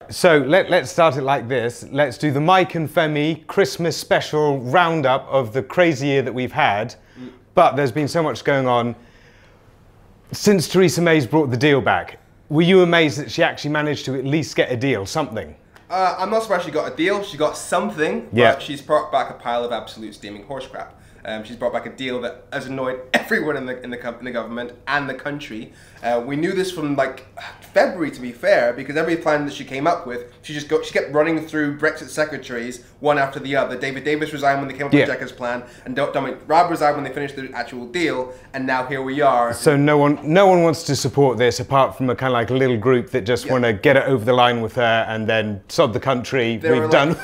So let's start it like this. Let's do the Mike and Femi Christmas special roundup of the crazy year that we've had. But there's been so much going on since Theresa Mays brought the deal back. Were you amazed that she actually managed to at least get a deal, something? I'm not surprised she got a deal. She got something, but she's brought back a pile of absolute steaming horse crap. She's brought back a deal that has annoyed everyone in the government and the country. We knew this from like February, to be fair, because every plan that she came up with, she kept running through Brexit secretaries one after the other. David Davis resigned when they came up with Jacka's plan, and Dominic Raab resigned when they finished the actual deal, and now here we are. So no one wants to support this apart from a kind of like a little group that just want to get it over the line with her and then sod the country. We've done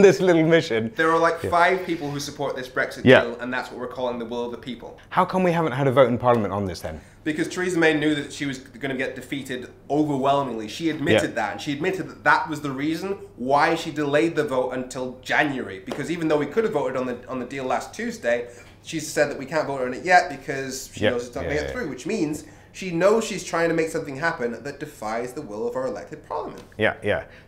this little mission. There are like 5 people who support this Brexit deal, and that's what we're calling the will of the people. How come we haven't had a vote in Parliament on this then? Because Theresa May knew that she was going to get defeated overwhelmingly. She admitted that, and she admitted that that was the reason why she delayed the vote until January. Because even though we could have voted on the deal last Tuesday, she said that we can't vote on it yet because she knows it's not going to get through, which means she knows she's trying to make something happen that defies the will of our elected parliament.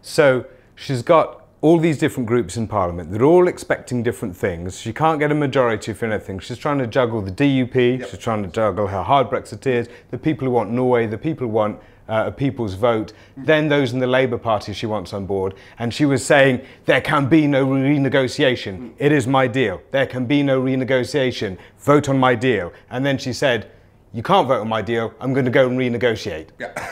So she's got all these different groups in Parliament. They're all expecting different things. She can't get a majority for anything. She's trying to juggle the DUP. She's trying to juggle her hard Brexiteers, the people who want Norway, the people who want a people's vote, then those in the Labour Party she wants on board. And she was saying, there can be no renegotiation. It is my deal. There can be no renegotiation. Vote on my deal. And then she said, you can't vote on my deal, I'm going to go and renegotiate.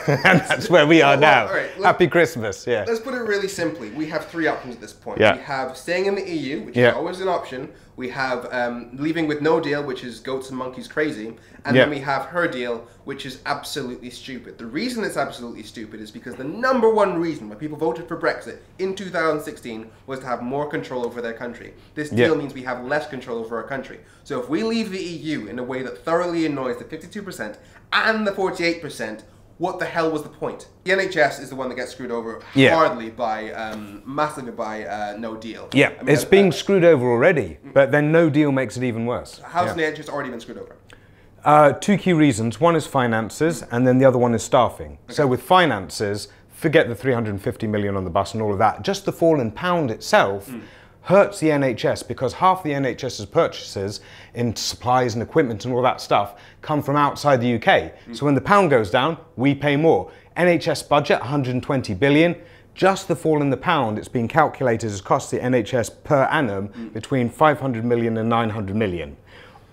And that's where we are now. Happy Christmas. Let's put it really simply. We have 3 options at this point. We have staying in the EU, which is always an option. We have leaving with no deal, which is goats and monkeys crazy. And then we have her deal, which is absolutely stupid. The reason it's absolutely stupid is because the #1 reason why people voted for Brexit in 2016 was to have more control over their country. This deal means we have less control over our country. So if we leave the EU in a way that thoroughly annoys the 52% and the 48%, what the hell was the point? The NHS is the one that gets screwed over hardly by, massively by no deal. I mean, it's being screwed over already, but then no deal makes it even worse. How's the NHS already been screwed over? 2 key reasons. One is finances, and then the other one is staffing. So with finances, forget the 350 million on the bus and all of that. Just the fall in pound itself hurts the NHS because half the NHS's purchases in supplies and equipment and all that stuff come from outside the UK. So when the pound goes down, we pay more. NHS budget, 120 billion. Just the fall in the pound, it's been calculated as cost the NHS per annum between 500 million and 900 million.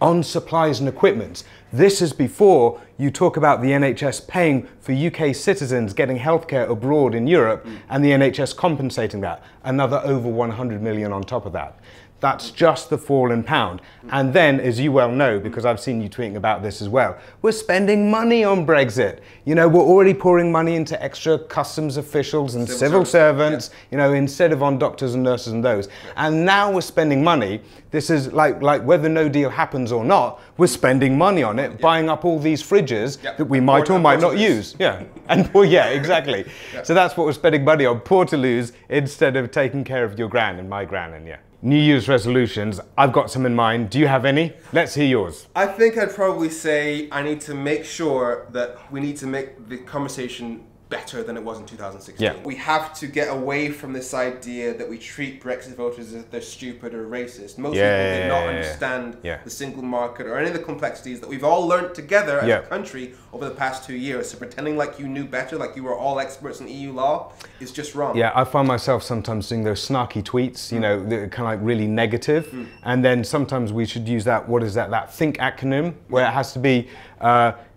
On supplies and equipment. This is before you talk about the NHS paying for UK citizens getting healthcare abroad in Europe and the NHS compensating that. Another over 100 million on top of that. That's just the fall in pound. And then, as you well know, because I've seen you tweeting about this as well, we're spending money on Brexit. You know, we're already pouring money into extra customs officials and civil servants, you know, instead of on doctors and nurses and those. And now we're spending money. This is like whether no deal happens or not, we're spending money on it, buying up all these fridges that we might or might not use. Exactly. So that's what we're spending money on, Portaloos, instead of taking care of your gran and my gran and New Year's resolutions, I've got some in mind. Do you have any? Let's hear yours. I think I'd probably say I need to make sure that we need to make the conversation better than it was in 2016. We have to get away from this idea that we treat Brexit voters as if they're stupid or racist. Most people did not understand the single market or any of the complexities that we've all learned together as a country over the past 2 years. So pretending like you knew better, like you were all experts in EU law, is just wrong. I find myself sometimes doing those snarky tweets, you know, that are kind of like really negative. And then sometimes we should use that, what is that, that think acronym, where it has to be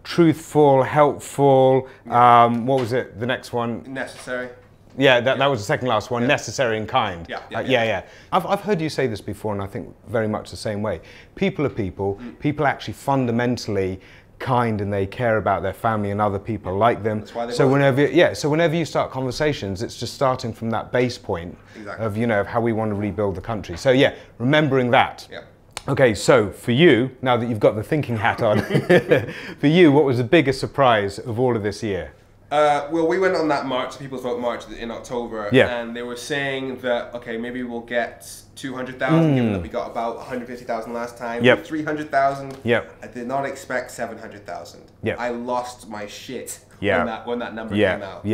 truthful, helpful, what was it, the next one? Necessary. That was the second last one, necessary and kind. I've heard you say this before, and I think very much the same way. People are people. People are actually fundamentally kind, and they care about their family and other people like them. That's why they so whenever you start conversations, it's just starting from that base point of, you know, of how we want to rebuild the country. So remembering that. Okay, so for you, now that you've got the thinking hat on, for you, what was the biggest surprise of all of this year? Well, we went on that march, People's Vote March in October, and they were saying that, okay, maybe we'll get 200,000, given that we got about 150,000 last time, 300,000. I did not expect 700,000. I lost my shit when that number came out.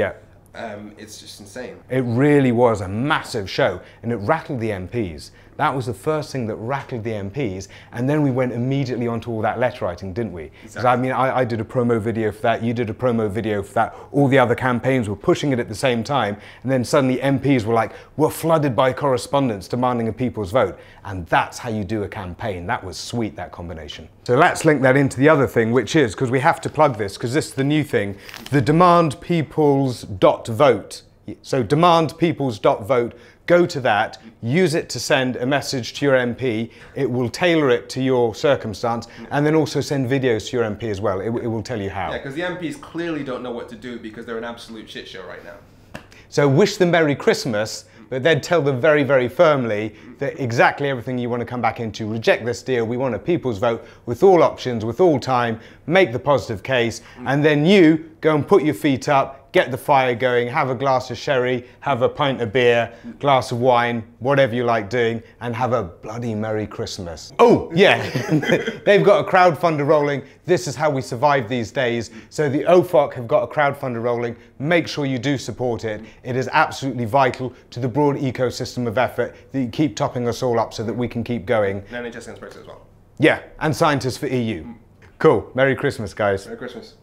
it's just insane. It really was a massive show, and it rattled the MPs. That was the first thing that rattled the MPs, and then we went immediately onto all that letter writing, didn't we? Because I mean, I did a promo video for that, you did a promo video for that, all the other campaigns were pushing it at the same time, and then suddenly MPs were like, we're flooded by correspondence demanding a people's vote. And that's how you do a campaign. That was sweet, that combination. So let's link that into the other thing, which is, because we have to plug this, because this is the new thing, the demandpeoples.vote. So demandpeoples.vote, go to that, use it to send a message to your MP, it will tailor it to your circumstance, and then also send videos to your MP as well. It will tell you how. Yeah, because the MPs clearly don't know what to do because they're an absolute shit show right now. So wish them Merry Christmas, but then tell them very, very firmly that exactly everything you want to come back into, reject this deal, we want a people's vote with all options, with all time, make the positive case, and then you go and put your feet up, get the fire going, have a glass of sherry, have a pint of beer, glass of wine, whatever you like doing, and have a bloody Merry Christmas. Oh, yeah, they've got a crowdfunder rolling. This is how we survive these days. So the OFOC have got a crowdfunder rolling. Make sure you do support it. It is absolutely vital to the broad ecosystem of effort that you keep topping us all up so that we can keep going. And NHS Brexit as well. Yeah, and scientists for EU. Cool. Merry Christmas, guys. Merry Christmas.